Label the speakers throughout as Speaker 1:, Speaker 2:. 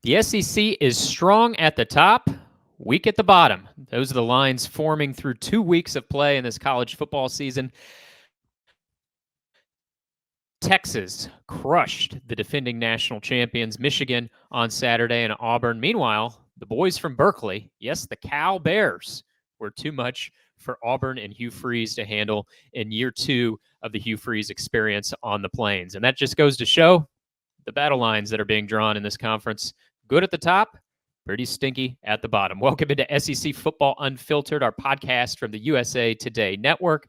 Speaker 1: The SEC is strong at the top, weak at the bottom. Those are the lines forming through 2 weeks of play in this college football season. Texas crushed the defending national champions, Michigan, on Saturday, and Auburn. Meanwhile, the boys from Berkeley, yes, the Cal Bears, were too much for Auburn and Hugh Freeze to handle in year 2 of the Hugh Freeze experience on the Plains. And that just goes to show the battle lines that are being drawn in this conference. Good at the top, pretty stinky at the bottom. Welcome into SEC Football Unfiltered, our podcast from the USA Today Network.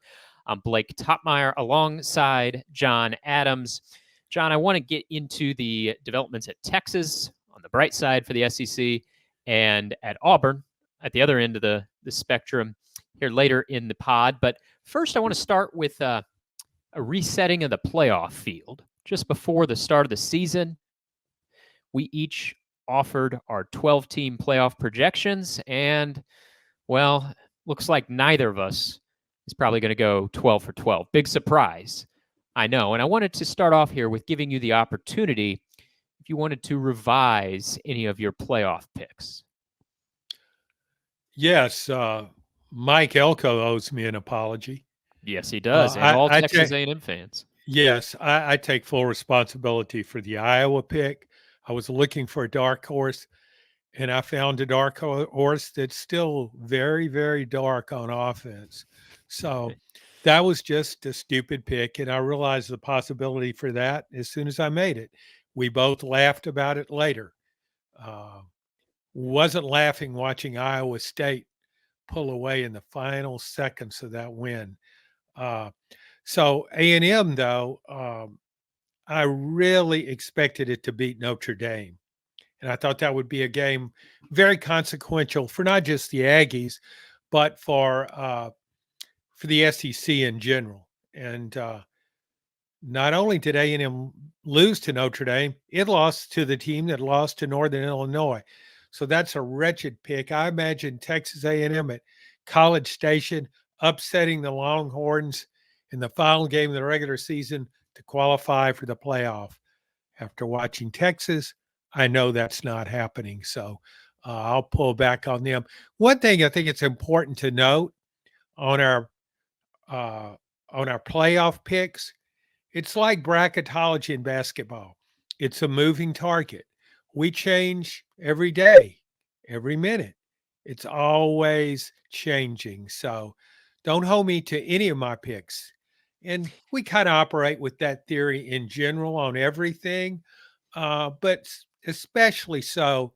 Speaker 1: I'm Blake Toppmeyer alongside John Adams. John, I want to get into the developments at Texas on the bright side for the SEC and at Auburn at the other end of the spectrum here later in the pod. But first, I want to start with a resetting of the playoff field. Just before the start of the season, we each offered our 12-team playoff projections, and, well, looks like neither of us is probably going to go 12 for 12. Big surprise, I know. And I wanted to start off here with giving you the opportunity if you wanted to revise any of your playoff picks.
Speaker 2: Yes, Mike Elko owes me an apology.
Speaker 1: Yes, he does, and all Texas A&M fans.
Speaker 2: Yes, I take full responsibility for the Iowa pick. I was looking for a dark horse, and I found a dark horse that's still very, very dark on offense. So that was just a stupid pick, and I realized the possibility for that as soon as I made it. We both laughed about it later. Wasn't laughing watching Iowa State pull away in the final seconds of that win. So A&M, though, I really expected it to beat Notre Dame. And I thought that would be a game very consequential for not just the Aggies, but for the SEC in general. And not only did A&M lose to Notre Dame, it lost to the team that lost to Northern Illinois. So that's a wretched pick. I imagine Texas A&M at College Station upsetting the Longhorns in the final game of the regular season to qualify for the playoff. After watching Texas, I know that's not happening. So I'll pull back on them. One thing I think it's important to note on our playoff picks, it's like bracketology in basketball. It's a moving target. We change every day, every minute. It's always changing. So don't hold me to any of my picks. And we kind of operate with that theory in general on everything, but especially so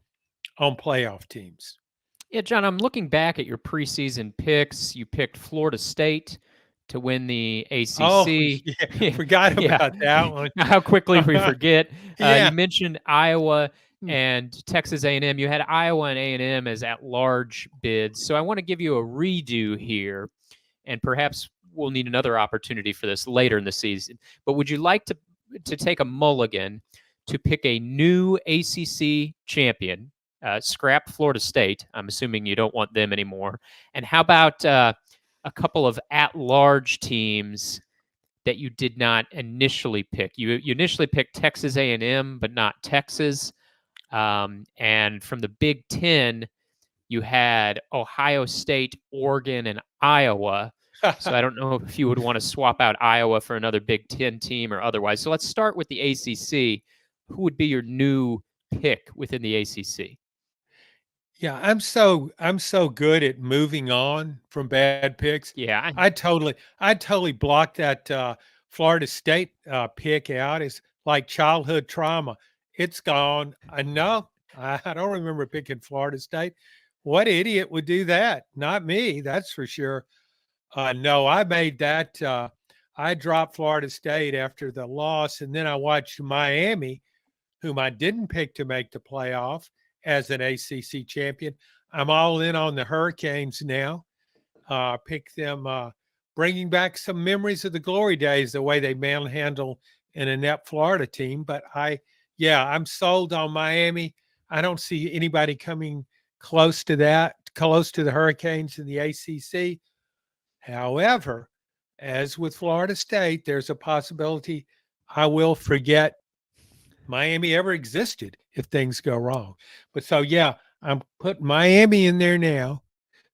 Speaker 2: on playoff teams.
Speaker 1: Yeah, John, I'm looking back at your preseason picks. You picked Florida State to win the ACC.
Speaker 2: Oh, yeah. Forgot about that one.
Speaker 1: How quickly we forget.
Speaker 2: Yeah.
Speaker 1: You mentioned Iowa and Texas A&M. You had Iowa and A&M as at-large bids. So I want to give you a redo here, and perhaps we'll need another opportunity for this later in the season. But would you like to take a mulligan to pick a new ACC champion, scrap Florida State? I'm assuming you don't want them anymore. And how about a couple of at-large teams that you did not initially pick? You initially picked Texas A&M, but not Texas. And from the Big Ten, you had Ohio State, Oregon, and Iowa. So I don't know if you would want to swap out Iowa for another Big Ten team or otherwise. So let's start with the ACC. Who would be your new pick within the ACC?
Speaker 2: Yeah, I'm so good at moving on from bad picks.
Speaker 1: Yeah,
Speaker 2: I totally blocked that Florida State pick out. It's like childhood trauma. It's gone. I know. I don't remember picking Florida State. What idiot would do that? Not me, that's for sure. No, I made that. I dropped Florida State after the loss, and then I watched Miami, whom I didn't pick to make the playoff as an ACC champion. I'm all in on the Hurricanes now. Pick them, bringing back some memories of the glory days, the way they manhandle an inept Florida team. But I'm sold on Miami. I don't see anybody coming close to that, close to the Hurricanes in the ACC. However, as with Florida State, there's a possibility I will forget Miami ever existed if things go wrong. But so, yeah, I'm putting Miami in there now.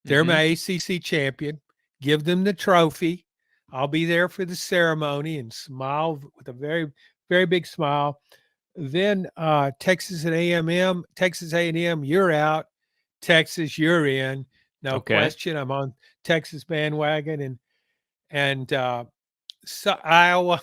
Speaker 2: They're
Speaker 1: Mm-hmm.
Speaker 2: my ACC champion. Give them the trophy. I'll be there for the ceremony and smile with a very, very big smile. Then Texas and A&M, Texas A&M, you're out. Texas, you're in. No
Speaker 1: Okay.
Speaker 2: question. I'm on Texas bandwagon, and so Iowa.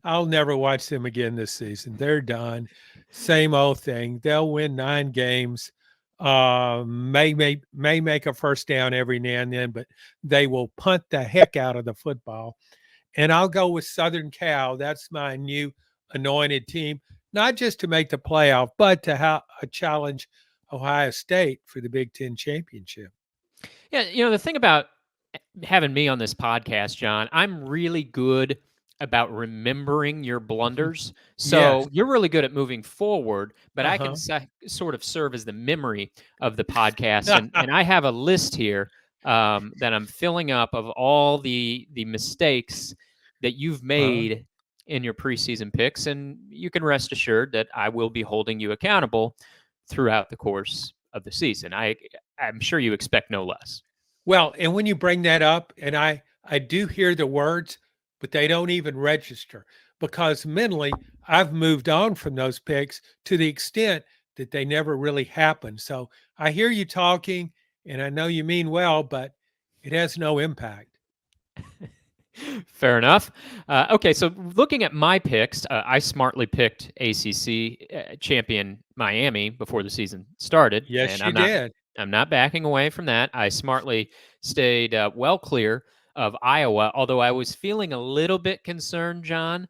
Speaker 2: I'll never watch them again this season. They're done. Same old thing. They'll win 9 games. May make a first down every now and then, but they will punt the heck out of the football. And I'll go with Southern Cal. That's my new anointed team, not just to make the playoff, but to challenge Ohio State for the Big Ten championship.
Speaker 1: Yeah, the thing about having me on this podcast, John, I'm really good about remembering your blunders.
Speaker 2: Yes.
Speaker 1: So you're really good at moving forward, but
Speaker 2: Uh
Speaker 1: I can
Speaker 2: huh.
Speaker 1: sort of serve as the memory of the podcast. And I have a list here that I'm filling up of all the mistakes that you've
Speaker 2: Huh?
Speaker 1: made in your preseason picks. And you can rest assured that I will be holding you accountable throughout the course of the season. I'm sure you expect no less.
Speaker 2: Well, and when you bring that up, and I do hear the words, but they don't even register because mentally I've moved on from those picks to the extent that they never really happened. So I hear you talking, and I know you mean well, but it has no impact.
Speaker 1: Fair enough. Okay, so looking at my picks, I smartly picked ACC champion Miami before the season started,
Speaker 2: Yes,
Speaker 1: and
Speaker 2: you did.
Speaker 1: I'm not backing away from that. I smartly stayed well clear of Iowa, although I was feeling a little bit concerned, John,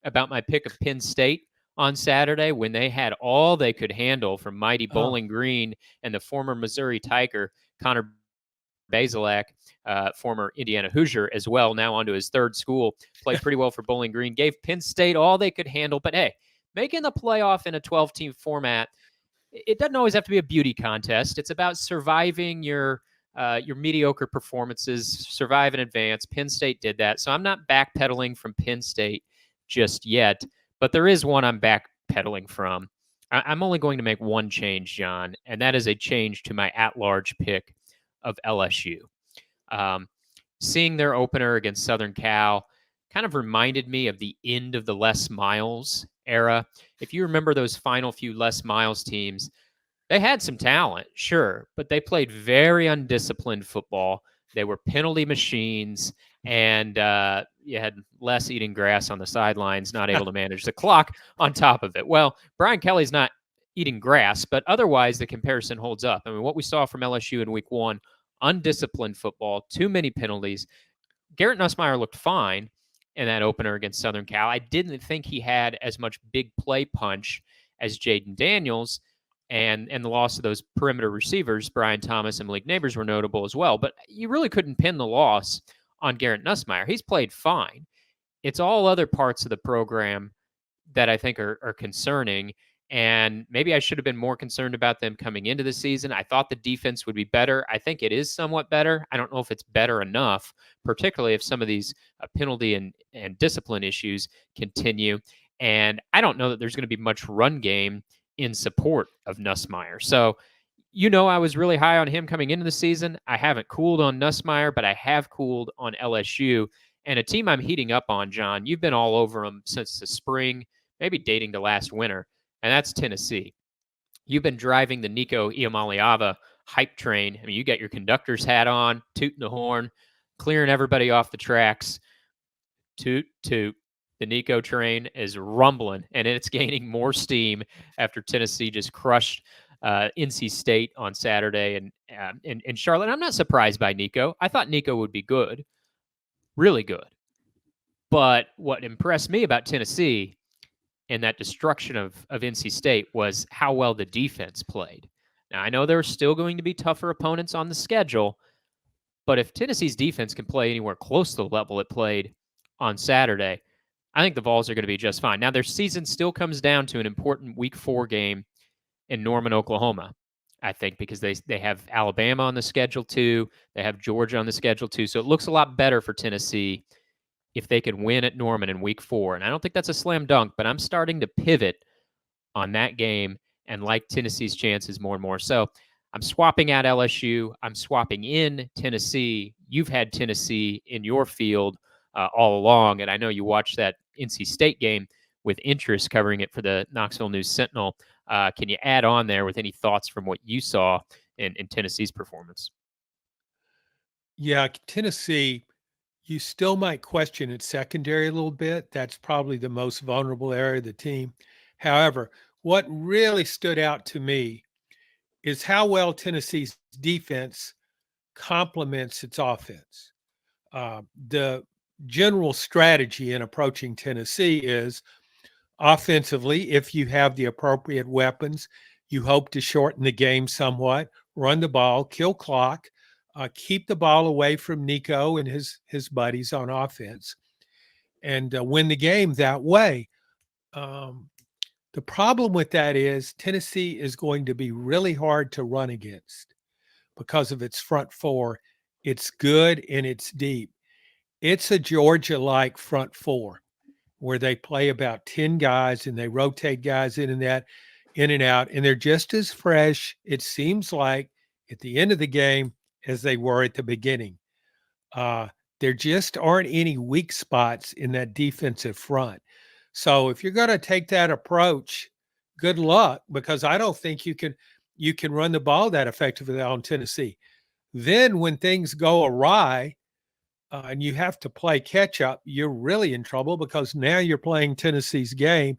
Speaker 1: about my pick of Penn State on Saturday when they had all they could handle from mighty
Speaker 2: Oh,
Speaker 1: Bowling Green and the former Missouri Tiger Connor Bazelak, former Indiana Hoosier as well, now onto his third school, played pretty well for Bowling Green, gave Penn State all they could handle. But hey, making the playoff in a 12-team format, it doesn't always have to be a beauty contest. It's about surviving your mediocre performances, survive in advance. Penn State did that, so I'm not backpedaling from Penn State just yet. But there is one I'm backpedaling from. I'm only going to make one change, John, and that is a change to my at-large pick of LSU. Um, Seeing their opener against Southern Cal kind of reminded me of the end of the Les Miles era. If you remember those final few Les Miles teams, they had some talent, sure, but they played very undisciplined football. They were penalty machines, and you had Les eating grass on the sidelines, not able to manage the clock on top of it. Well, Brian Kelly's not eating grass, but otherwise the comparison holds up. I mean, what we saw from LSU in week one, undisciplined football, too many penalties. Garrett Nussmeier looked fine in that opener against Southern Cal. I didn't think he had as much big play punch as Jaden Daniels, and the loss of those perimeter receivers, Brian Thomas and Malik Neighbors, were notable as well. But you really couldn't pin the loss on Garrett Nussmeier. He's played fine. It's all other parts of the program that I think are concerning. And maybe I should have been more concerned about them coming into the season. I thought the defense would be better. I think it is somewhat better. I don't know if it's better enough, particularly if some of these penalty and discipline issues continue. And I don't know that there's going to be much run game in support of Nussmeier. So, I was really high on him coming into the season. I haven't cooled on Nussmeier, but I have cooled on LSU. And a team I'm heating up on, John, you've been all over them since the spring, maybe dating to last winter, and that's Tennessee. You've been driving the Nico Iamaleava hype train. I mean, you got your conductor's hat on, tooting the horn, clearing everybody off the tracks. Toot, toot. The Nico train is rumbling, and it's gaining more steam after Tennessee just crushed NC State on Saturday and Charlotte. I'm not surprised by Nico. I thought Nico would be good, really good. But what impressed me about Tennessee and that destruction of NC State was how well the defense played. Now, I know there are still going to be tougher opponents on the schedule, but if Tennessee's defense can play anywhere close to the level it played on Saturday, I think the Vols are going to be just fine. Now, their season still comes down to an important Week 4 game in Norman, Oklahoma, I think, because they have Alabama on the schedule too. They have Georgia on the schedule too. So it looks a lot better for Tennessee if they could win at Norman in week 4. And I don't think that's a slam dunk, but I'm starting to pivot on that game and like Tennessee's chances more and more. So I'm swapping out LSU. I'm swapping in Tennessee. You've had Tennessee in your field all along, and I know you watched that NC State game with interest, covering it for the Knoxville News Sentinel. Can you add on there with any thoughts from what you saw in Tennessee's performance?
Speaker 2: Yeah, Tennessee, you still might question its secondary a little bit. That's probably the most vulnerable area of the team. However, what really stood out to me is how well Tennessee's defense complements its offense. The general strategy in approaching Tennessee is offensively, if you have the appropriate weapons, you hope to shorten the game somewhat, run the ball, kill clock, keep the ball away from Nico and his buddies on offense, and win the game that way. Um, the problem with that is Tennessee is going to be really hard to run against because of its front four. It's good and it's deep. It's a Georgia like front four where they play about 10 guys and they rotate guys in and out, and they're just as fresh, it seems like, at the end of the game as they were at the beginning. Uh, there just aren't any weak spots in that defensive front. So if you're going to take that approach, good luck, because I don't think you can run the ball that effectively on Tennessee. Then when things go awry, and you have to play catch up, you're really in trouble because now you're playing Tennessee's game,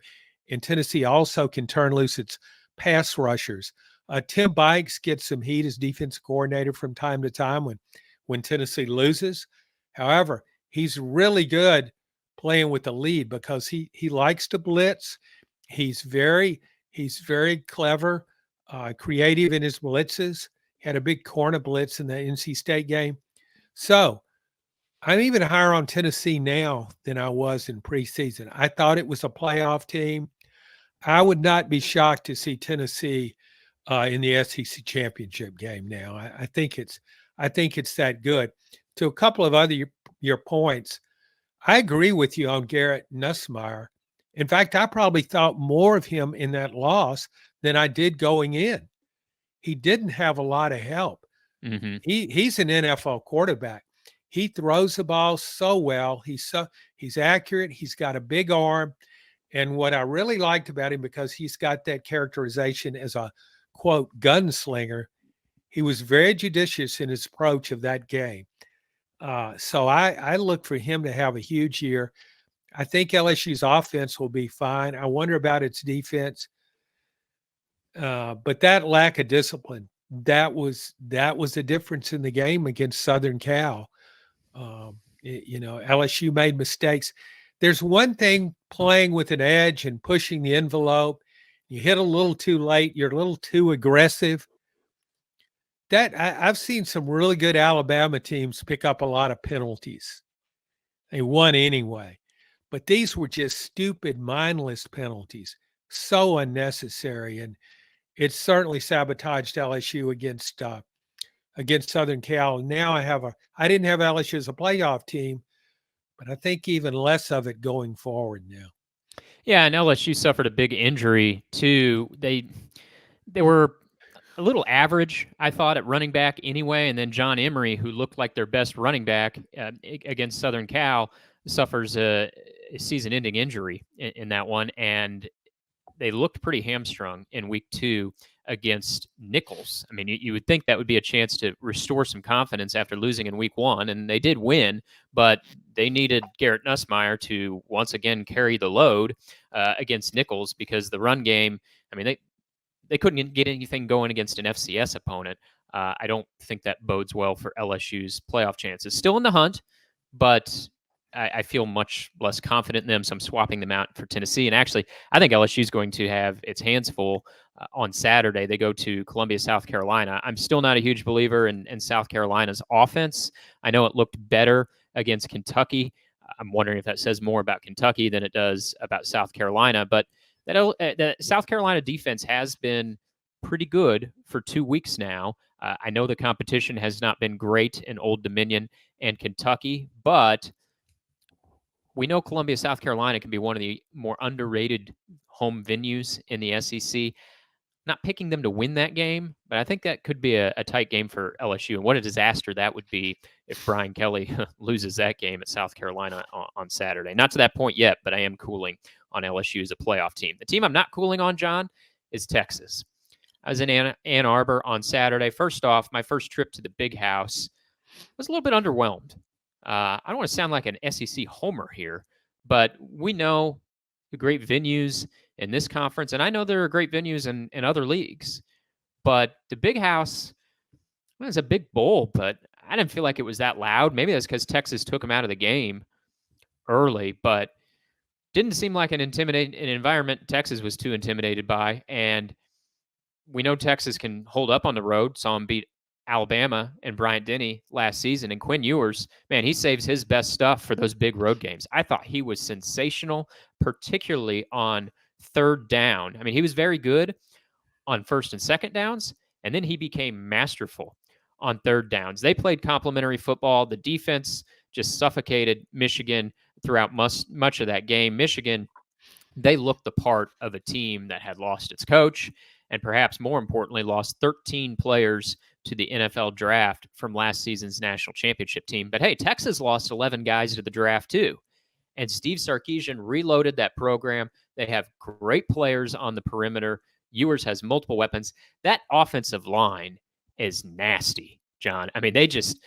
Speaker 2: and Tennessee also can turn loose its pass rushers. Tim Bikes gets some heat as defense coordinator from time to time when Tennessee loses. However, he's really good playing with the lead because he likes to blitz. He's very clever, creative in his blitzes. He had a big corner blitz in the NC State game. So I'm even higher on Tennessee now than I was in preseason. I thought it was a playoff team. I would not be shocked to see Tennessee in the SEC championship game. Now, I think it's that good. To a couple of other your points, I agree with you on Garrett Nussmeier. In fact, I probably thought more of him in that loss than I did going in. He didn't have a lot of help.
Speaker 1: Mm-hmm.
Speaker 2: He's an NFL quarterback. He throws the ball so well. He's accurate. He's got a big arm. And what I really liked about him, because he's got that characterization as a quote gunslinger, he was very judicious in his approach of that game. So I look for him to have a huge year. I think LSU's offense will be fine. I wonder about its defense. But that lack of discipline, that was the difference in the game against Southern Cal. LSU made mistakes. There's one thing playing with an edge and pushing the envelope. You hit a little too late. You're a little too aggressive. I've seen some really good Alabama teams pick up a lot of penalties. They won anyway, but these were just stupid, mindless penalties, so unnecessary, and it certainly sabotaged LSU against Southern Cal. Now I didn't have LSU as a playoff team, but I think even less of it going forward now.
Speaker 1: Yeah, and LSU suffered a big injury too. They were a little average, I thought, at running back anyway. And then John Emery, who looked like their best running back against Southern Cal, suffers a season-ending injury in that one, and they looked pretty hamstrung in week 2 against Nichols. I mean, you would think that would be a chance to restore some confidence after losing in week 1, and they did win, but they needed Garrett Nussmeier to once again carry the load against Nichols, because the run game, I mean, they couldn't get anything going against an FCS opponent. I don't think that bodes well for LSU's playoff chances. Still in the hunt, but I feel much less confident in them, so I'm swapping them out for Tennessee. And actually, I think LSU is going to have its hands full on Saturday. They go to Columbia, South Carolina. I'm still not a huge believer in South Carolina's offense. I know it looked better against Kentucky. I'm wondering if that says more about Kentucky than it does about South Carolina. But that South Carolina defense has been pretty good for 2 weeks now. I know the competition has not been great in Old Dominion and Kentucky, but we know Columbia, South Carolina can be one of the more underrated home venues in the SEC. Not picking them to win that game, but I think that could be a tight game for LSU. And what a disaster that would be if Brian Kelly loses that game at South Carolina on Saturday. Not to that point yet, but I am cooling on LSU as a playoff team. The team I'm not cooling on, John, is Texas. I was in Ann Arbor on Saturday. First off, my first trip to the Big House was a little bit underwhelmed. I don't want to sound like an SEC homer here, but we know the great venues in this conference, and I know there are great venues in other leagues. But the Big House, well, it's a big bowl, but I didn't feel like it was that loud. Maybe that's because Texas took them out of the game early, but didn't seem like an environment Texas was too intimidated by. And we know Texas can hold up on the road. Saw them beat Alabama and Bryant Denny last season. And Quinn Ewers, man, he saves his best stuff for those big road games. I thought he was sensational, particularly on third down. I mean, he was very good on first and second downs, and then he became masterful on third downs. They played complementary football. The defense just suffocated Michigan throughout much of that game. Michigan, they looked the part of a team that had lost its coach and perhaps more importantly, lost 13 players to the NFL draft from last season's national championship team. But hey, Texas lost 11 guys to the draft too. And Steve Sarkisian reloaded that program. They have great players on the perimeter. Ewers has multiple weapons. That offensive line is nasty, John. I mean, they just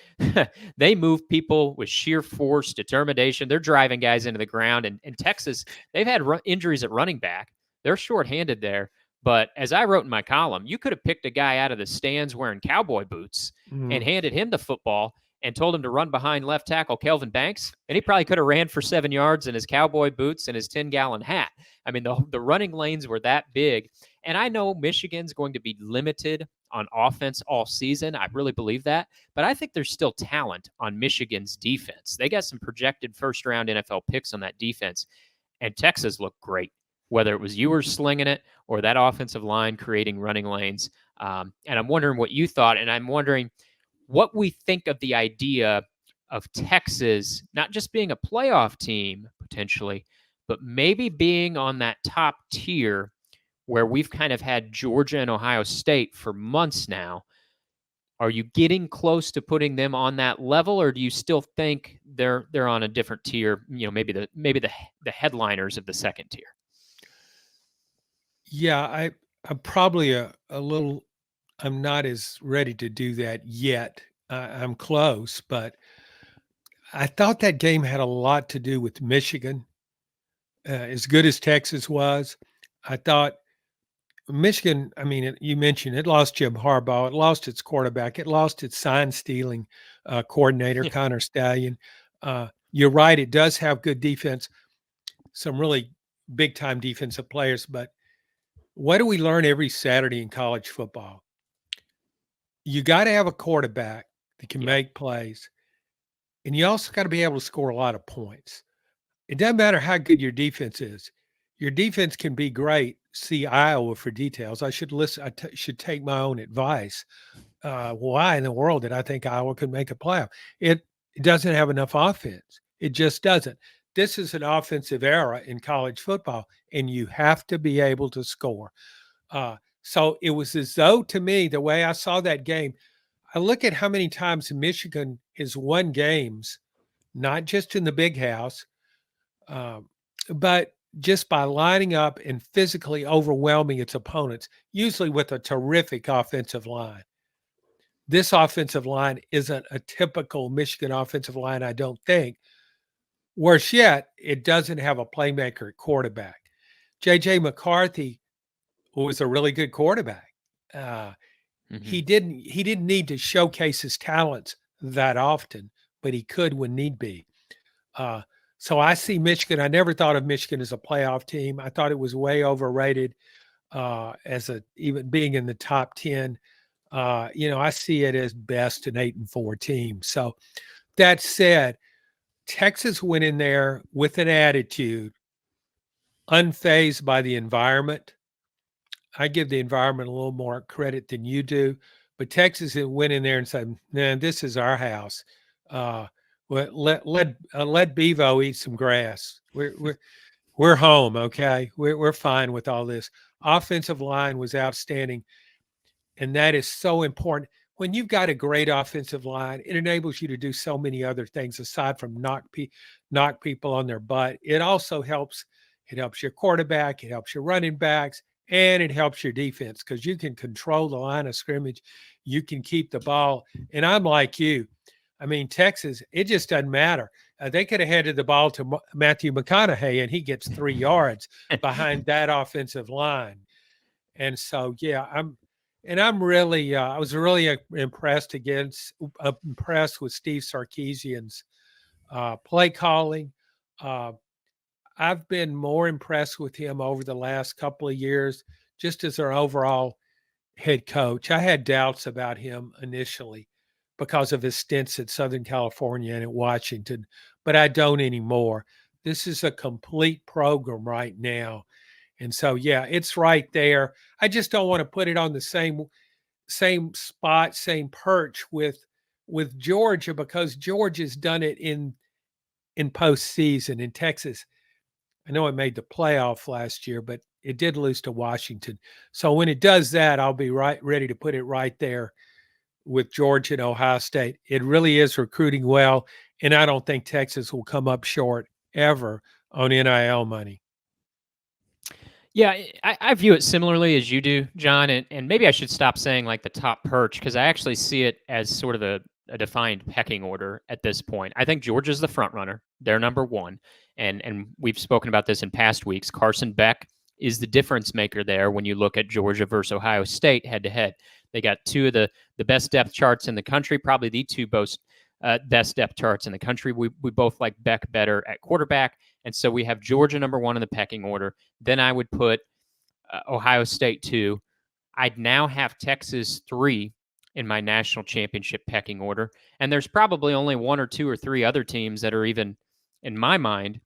Speaker 1: they move people with sheer force, determination. They're driving guys into the ground. And Texas, they've had injuries at running back. They're shorthanded there. But as I wrote in my column, you could have picked a guy out of the stands wearing cowboy boots and handed him the football and told him to run behind left tackle Kelvin Banks, and he probably could have ran for 7 yards in his cowboy boots and his 10-gallon hat. I mean, the running lanes were that big. And I know Michigan's going to be limited on offense all season. I really believe that. But I think there's still talent on Michigan's defense. They got some projected first-round NFL picks on that defense, and Texas looked great, whether it was Ewers slinging it or that offensive line creating running lanes. And I'm wondering what you thought, and I'm wondering what we think of the idea of Texas not just being a playoff team potentially, but maybe being on that top tier where we've kind of had Georgia and Ohio State for months now. Are you getting close to putting them on that level, or do you still think they're on a different tier? You know, maybe the headliners of the second tier.
Speaker 2: Yeah, I'm probably a little. I'm not as ready to do that yet. I'm close, but I thought that game had a lot to do with Michigan. As good as Texas was, I thought Michigan, I mean, you mentioned it lost Jim Harbaugh. It lost its quarterback. It lost its sign-stealing coordinator, Connor Stallion. You're right. It does have good defense, some really big-time defensive players. But what do we learn every Saturday in college football? You got to have a quarterback that can make plays. And you also got to be able to score a lot of points. It doesn't matter how good your defense is. Your defense can be great. See Iowa for details. I should listen. Should take my own advice. Why in the world did I think Iowa could make a playoff? It doesn't have enough offense. It just doesn't. This is an offensive era in college football, and you have to be able to score. So it was as though, to me, the way I saw that game, I look at how many times Michigan has won games, not just in the Big House, but just by lining up and physically overwhelming its opponents, usually with a terrific offensive line. This offensive line isn't a typical Michigan offensive line, I don't think. Worse yet, it doesn't have a playmaker at quarterback. J.J. McCarthy was a really good quarterback. He didn't need to showcase his talents that often, but he could when need be. So I see Michigan. I never thought of Michigan as a playoff team. I thought it was way overrated even being in the top 10. I see it as best an 8-4 team. So that said, Texas went in there with an attitude, unfazed by the environment. I give the environment a little more credit than you do, but Texas went in there and said, "Man, this is our house. Well, let Bevo eat some grass. We're home, okay? We're fine with all this. Offensive line was outstanding, and that is so important. When you've got a great offensive line, it enables you to do so many other things aside from knock people on their butt. It also helps. It helps your quarterback. It helps your running backs, and it helps your defense because you can control the line of scrimmage. You can keep the ball. And I'm like you. I mean, Texas, it just doesn't matter. They could have handed the ball to Matthew McConaughey, and he gets 3 yards behind that offensive line. And so, yeah, I'm really, I was really impressed with Steve Sarkisian's play calling. Uh, I've been more impressed with him over the last couple of years, just as our overall head coach. I had doubts about him initially because of his stints at Southern California and at Washington, but I don't anymore. This is a complete program right now. And so, yeah, it's right there. I just don't want to put it on the same spot, same perch with Georgia because Georgia's done it in postseason in Texas. I know it made the playoff last year, but it did lose to Washington. So when it does that, I'll be ready to put it right there with Georgia and Ohio State. It really is recruiting well, and I don't think Texas will come up short ever on NIL money.
Speaker 1: Yeah, I view it similarly as you do, John, and maybe I should stop saying like the top perch because I actually see it as sort of a defined pecking order at this point. I think Georgia's the front runner. They're number one. And we've spoken about this in past weeks. Carson Beck is the difference maker there when you look at Georgia versus Ohio State head to head. They got two of the best depth charts in the country, probably the two best depth charts in the country. We both like Beck better at quarterback. And so we have Georgia number one in the pecking order. Then I would put Ohio State 2. I'd now have Texas 3 in my national championship pecking order. And there's probably only 1 or 2 or 3 other teams that are even, in my mind,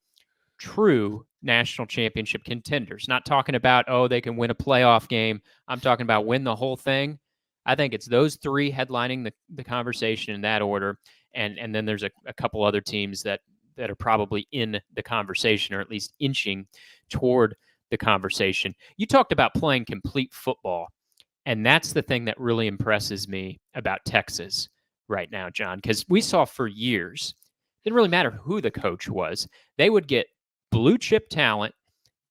Speaker 1: true national championship contenders. Not talking about, oh, they can win a playoff game. I'm talking about win the whole thing. I think it's those 3 headlining the conversation in that order. And then there's a couple other teams that are probably in the conversation or at least inching toward the conversation. You talked about playing complete football, and that's the thing that really impresses me about Texas right now, John, because we saw for years, it didn't really matter who the coach was. They would get blue chip talent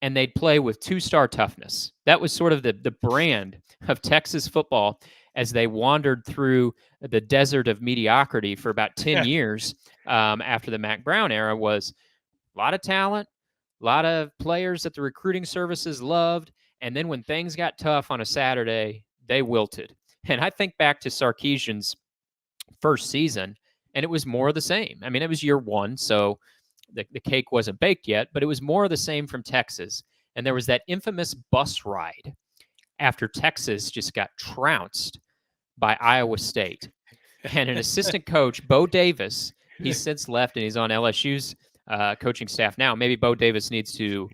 Speaker 1: and they'd play with 2-star toughness. That was sort of the brand of Texas football as they wandered through the desert of mediocrity for about 10 years after the Mac Brown era. Was a lot of talent, a lot of players that the recruiting services loved. And then when things got tough on a Saturday, they wilted. And I think back to Sarkisian's first season, and it was more of the same. I mean, it was year one, so the cake wasn't baked yet, but it was more of the same from Texas. And there was that infamous bus ride after Texas just got trounced by Iowa State. And an assistant coach, Bo Davis, he's since left and he's on LSU's coaching staff now. Maybe Bo Davis needs to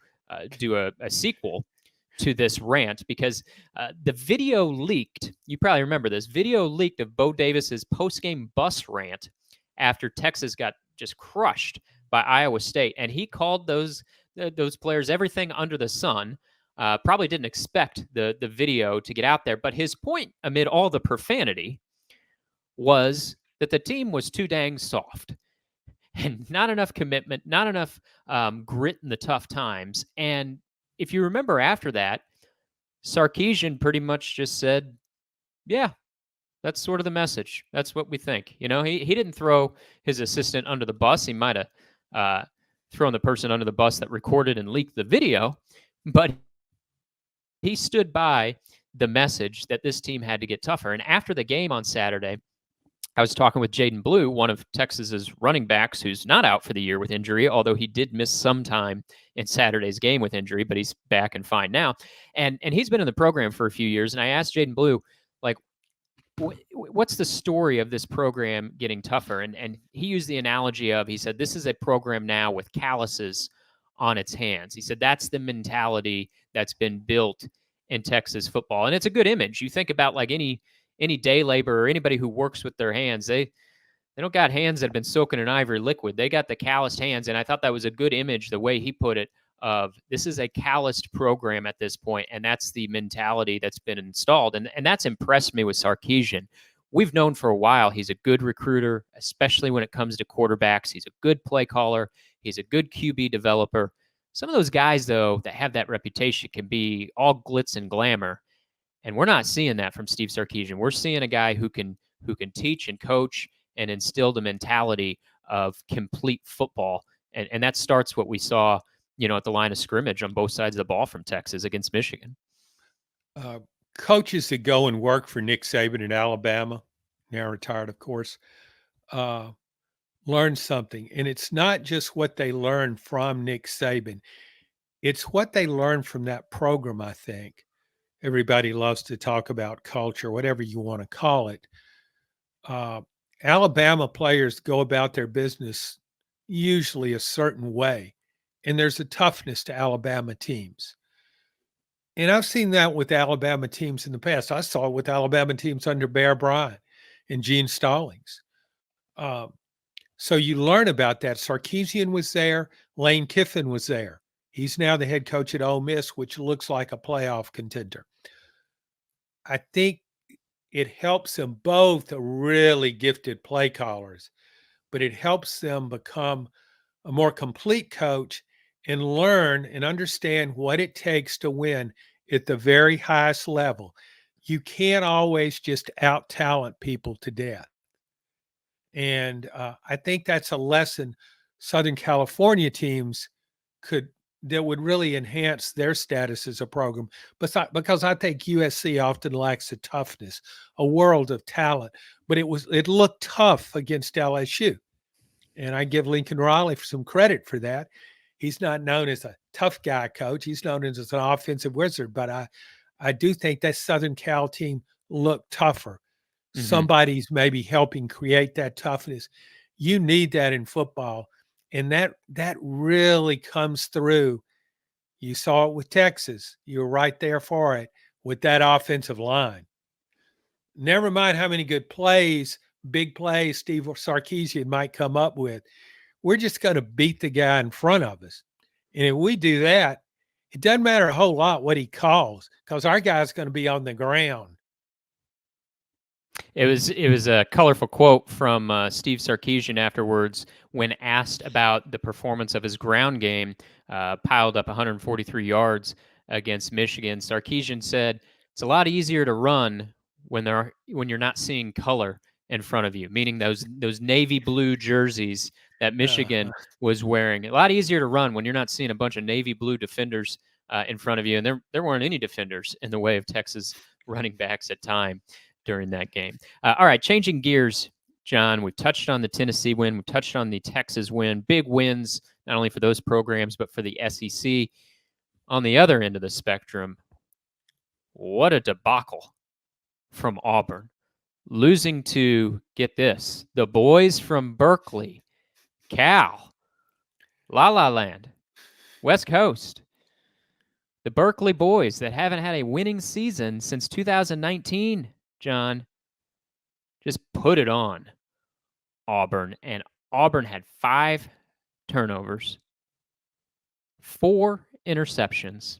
Speaker 1: do a sequel to this rant because the video leaked. You probably remember this. Video leaked of Bo Davis's post-game bus rant after Texas got just crushed by Iowa State. And he called those players everything under the sun. Probably didn't expect the video to get out there. But his point amid all the profanity was that the team was too dang soft and not enough commitment, not enough grit in the tough times. And if you remember after that, Sarkisian pretty much just said, yeah, that's sort of the message. That's what we think. You know, he didn't throw his assistant under the bus. He might have thrown the person under the bus that recorded and leaked the video, but he stood by the message that this team had to get tougher. And after the game on Saturday, I was talking with Jaden Blue, one of Texas's running backs who's not out for the year with injury, although he did miss some time in Saturday's game with injury, but he's back and fine now. And he's been in the program for a few years. And I asked Jaden Blue, like, what's the story of this program getting tougher? And he used the analogy of, he said, this is a program now with calluses on its hands. He said, that's the mentality that's been built in Texas football. And it's a good image. You think about like any day labor or anybody who works with their hands, they They don't got hands that have been soaking in ivory liquid. They got the calloused hands, and I thought that was a good image, the way he put it, of this is a calloused program at this point, and that's the mentality that's been installed. And that's impressed me with Sarkisian. We've known for a while he's a good recruiter, especially when it comes to quarterbacks. He's a good play caller. He's a good QB developer. Some of those guys, though, that have that reputation can be all glitz and glamour, and we're not seeing that from Steve Sarkisian. We're seeing a guy who can teach and coach and instill the mentality of complete football, and that starts what we saw, at the line of scrimmage on both sides of the ball from Texas against Michigan.
Speaker 2: Coaches that go and work for Nick Saban in Alabama, now retired, of course, learn something. And it's not just what they learn from Nick Saban, it's what they learn from that program, I think. Everybody loves to talk about culture, whatever you want to call it. Alabama players go about their business usually a certain way, and there's a toughness to Alabama teams. And I've seen that with Alabama teams in the past. I saw it with Alabama teams under Bear Bryant and Gene Stallings. So you learn about that. Sarkisian was there. Lane Kiffin was there. He's now the head coach at Ole Miss, which looks like a playoff contender. I think it helps them both really gifted play callers, but it helps them become a more complete coach and learn and understand what it takes to win at the very highest level. You can't always just out talent people to death. And I think that's a lesson Southern California teams that would really enhance their status as a program. Because I think USC often lacks the toughness, a world of talent, but it looked tough against LSU. And I give Lincoln Riley some credit for that. He's not known as a tough guy coach. He's known as an offensive wizard, but I do think that Southern Cal team looked tougher. Mm-hmm. Somebody's maybe helping create that toughness. You need that in football. And that really comes through. You saw it with Texas. You were right there for it with that offensive line. Never mind how many good plays, big plays Steve Sarkisian might come up with. We're just going to beat the guy in front of us. And if we do that, it doesn't matter a whole lot what he calls, because our guy's going to be on the ground.
Speaker 1: It was a colorful quote from Steve Sarkisian afterwards when asked about the performance of his ground game, piled up 143 yards against Michigan. Sarkisian said, "It's a lot easier to run when you're not seeing color in front of you," meaning those navy blue jerseys that Michigan was wearing. A lot easier to run when you're not seeing a bunch of navy blue defenders in front of you, and there weren't any defenders in the way of Texas running backs at time during that game. All right, changing gears, John. We've touched on the Tennessee win. We've touched on the Texas win. Big wins, not only for those programs, but for the SEC. On the other end of the spectrum, what a debacle from Auburn. Losing to, get this, the boys from Berkeley, Cal, La La Land, West Coast. The Berkeley boys that haven't had a winning season since 2019, John, just put it on Auburn. And Auburn had 5 turnovers, 4 interceptions.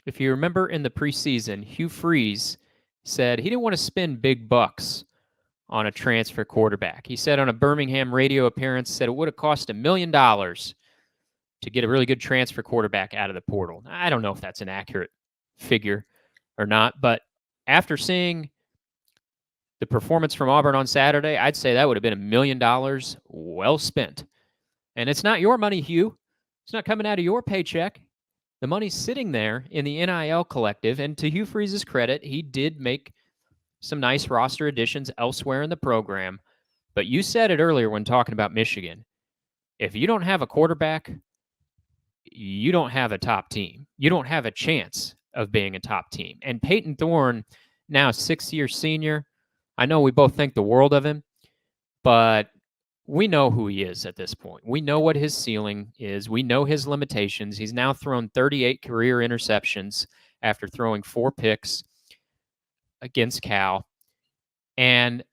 Speaker 1: If you remember in the preseason, Hugh Freeze said he didn't want to spend big bucks on a transfer quarterback. He said on a Birmingham radio appearance, said it would have cost $1 million to get a really good transfer quarterback out of the portal. I don't know if that's an accurate figure or not, but after seeing the performance from Auburn on Saturday, I'd say that would have been $1 million well spent. And it's not your money, Hugh. It's not coming out of your paycheck. The money's sitting there in the NIL collective. And to Hugh Freeze's credit, he did make some nice roster additions elsewhere in the program. But you said it earlier when talking about Michigan. If you don't have a quarterback, you don't have a top team. You don't have a chance of being a top team. And Peyton Thorne, now 6-year senior, I know we both think the world of him, but we know who he is at this point. We know what his ceiling is. We know his limitations. He's now thrown 38 career interceptions after throwing 4 picks against Cal. And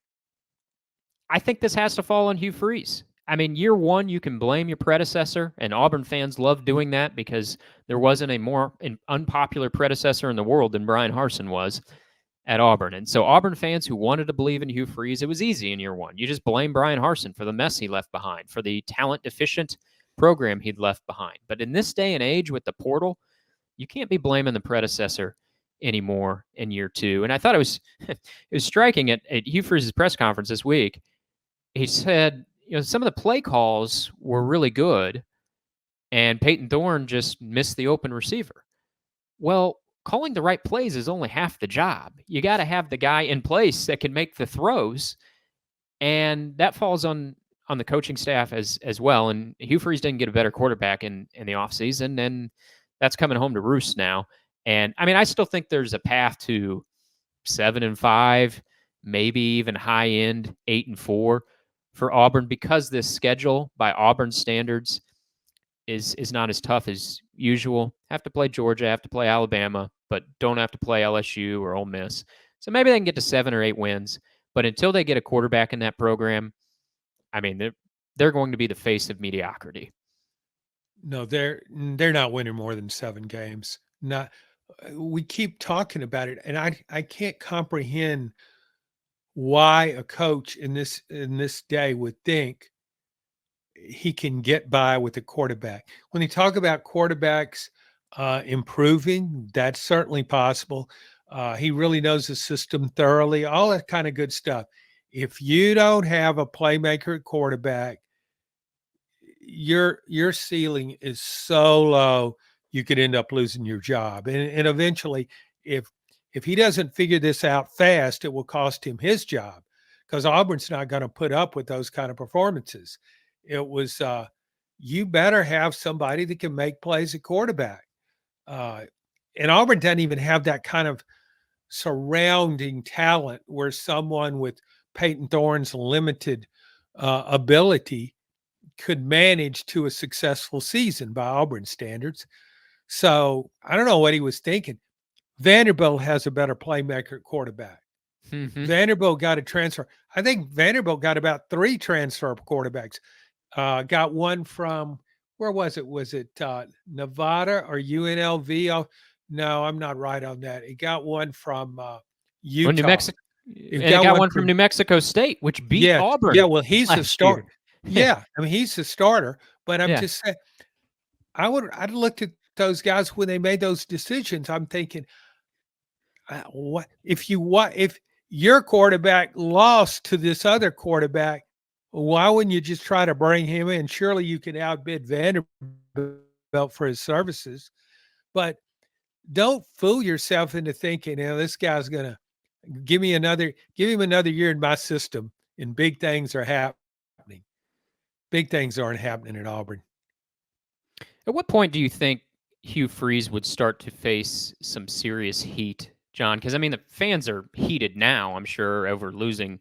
Speaker 1: I think this has to fall on Hugh Freeze. I mean, year one, you can blame your predecessor, and Auburn fans love doing that because there wasn't a more unpopular predecessor in the world than Brian Harsin was at Auburn. And so, Auburn fans who wanted to believe in Hugh Freeze, it was easy in year one. You just blame Brian Harsin for the mess he left behind, for the talent deficient program he'd left behind. But in this day and age with the portal, you can't be blaming the predecessor anymore in year two. And I thought it was it was striking at Hugh Freeze's press conference this week. He said, some of the play calls were really good, and Peyton Thorne just missed the open receiver. Well, calling the right plays is only half the job. You got to have the guy in place that can make the throws, and that falls on the coaching staff as well. And Hugh Freeze didn't get a better quarterback in the offseason, and that's coming home to roost now. And I mean, I still think there's a path to 7-5, maybe even high end 8-4 for Auburn, because this schedule by Auburn standards is not as tough as usual. Have to play Georgia, have to play Alabama, but don't have to play LSU or Ole Miss. So maybe they can get to 7 or 8 wins. But until they get a quarterback in that program, I mean, they're going to be the face of mediocrity.
Speaker 2: No, they're not winning more than 7 games. Not. We keep talking about it, and I can't comprehend why a coach in this day would think he can get by with a quarterback. When you talk about quarterbacks improving, that's certainly possible. He really knows the system thoroughly, all that kind of good stuff. If you don't have a playmaker at quarterback, your ceiling is so low, you could end up losing your job. And eventually, if he doesn't figure this out fast, it will cost him his job, because Auburn's not going to put up with those kind of performances. It was you better have somebody that can make plays at quarterback. And Auburn doesn't even have that kind of surrounding talent where someone with Peyton Thorne's limited ability could manage to a successful season by Auburn standards. So I don't know what he was thinking. Vanderbilt has a better playmaker at quarterback.
Speaker 1: Mm-hmm.
Speaker 2: Vanderbilt got a transfer. I think Vanderbilt got about 3 transfer quarterbacks. Got one from, where was it? Was it Nevada or UNLV? Oh, no, I'm not right on that. It got one from Utah.
Speaker 1: New Mexico. And it got one from New Mexico State, which beat Auburn.
Speaker 2: Yeah, well, he's the starter. Yeah, I mean, he's the starter. But I'm just saying, I'd looked at those guys when they made those decisions. I'm thinking, what if your quarterback lost to this other quarterback? Why wouldn't you just try to bring him in? Surely you can outbid Vanderbilt for his services. But don't fool yourself into thinking, this guy's going to give him another year in my system, and big things are happening. Big things aren't happening at Auburn.
Speaker 1: At what point do you think Hugh Freeze would start to face some serious heat, John? Because, I mean, the fans are heated now, I'm sure, over losing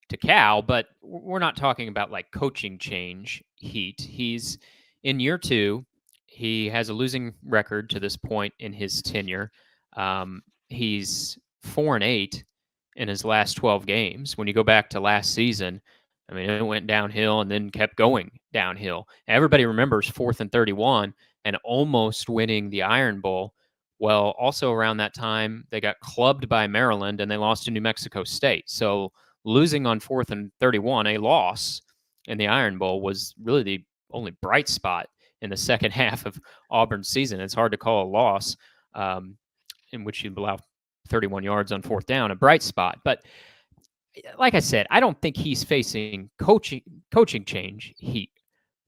Speaker 1: to Cal, but we're not talking about like coaching change heat. He's in year 2. He has a losing record to this point in his tenure. He's 4-8 in his last 12 games. When you go back to last season, I mean, it went downhill and then kept going downhill. Everybody remembers 4th and 31 and almost winning the Iron Bowl. Well, also around that time, they got clubbed by Maryland and they lost to New Mexico State. So losing on 4th and 31, a loss in the Iron Bowl, was really the only bright spot in the second half of Auburn's season. It's hard to call a loss in which you allow 31 yards on 4th down a bright spot. But like I said, I don't think he's facing coaching change heat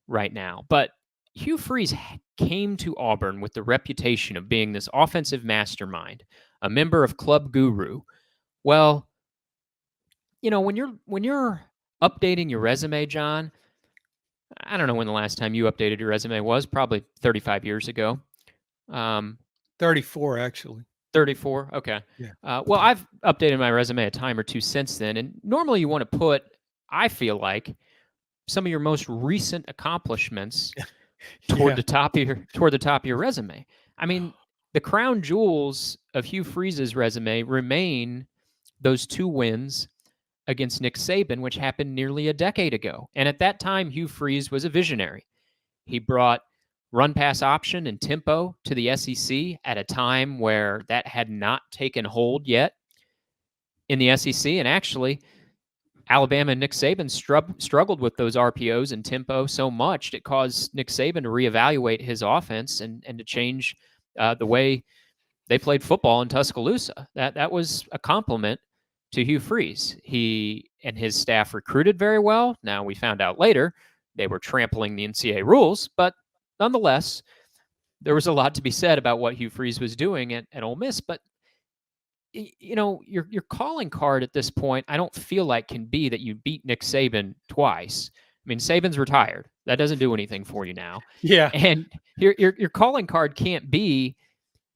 Speaker 1: right now. But Hugh Freeze came to Auburn with the reputation of being this offensive mastermind, a member of Club Guru. Well, when you're updating your resume, John, I don't know when the last time you updated your resume was, probably 35 years ago.
Speaker 2: 34, actually.
Speaker 1: 34? Okay.
Speaker 2: Yeah.
Speaker 1: Well, I've updated my resume a time or two since then, and normally you want to put, I feel like, some of your most recent accomplishments toward the top of your resume. I mean, the crown jewels of Hugh Freeze's resume remain those 2 wins against Nick Saban, which happened nearly a decade ago. And at that time, Hugh Freeze was a visionary. He brought run pass option and tempo to the SEC at a time where that had not taken hold yet in the SEC. And actually, Alabama and Nick Saban struggled with those RPOs and tempo so much it caused Nick Saban to reevaluate his offense and to change the way they played football in Tuscaloosa. That was a compliment to Hugh Freeze. He and his staff recruited very well. Now, we found out later they were trampling the NCAA rules, but nonetheless, there was a lot to be said about what Hugh Freeze was doing at Ole Miss. But your calling card at this point, I don't feel like can be that you beat Nick Saban twice. I mean, Saban's retired. That doesn't do anything for you now.
Speaker 2: Yeah.
Speaker 1: And your calling card can't be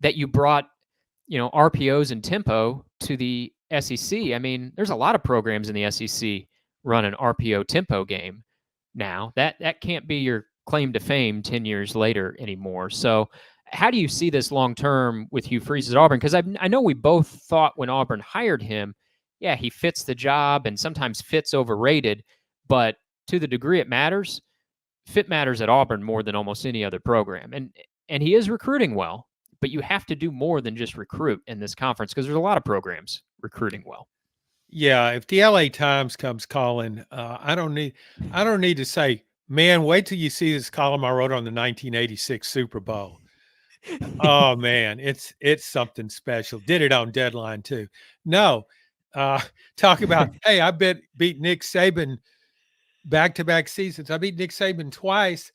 Speaker 1: that you brought, RPOs and tempo to the SEC. I mean, there's a lot of programs in the SEC run an RPO tempo game now. That can't be your claim to fame 10 years later anymore. So how do you see this long term with Hugh Freeze at Auburn? Because I know we both thought when Auburn hired him, yeah, he fits the job, and sometimes fit's overrated. But to the degree it matters, fit matters at Auburn more than almost any other program. And he is recruiting well, but you have to do more than just recruit in this conference because there's a lot of programs recruiting well.
Speaker 2: Yeah, if the LA Times comes calling, I don't need to say, man, wait till you see this column I wrote on the 1986 Super Bowl. Oh man, it's something special. Did it on deadline too. No, talk about, hey, I beat Nick Saban back-to-back seasons. I beat Nick Saban twice.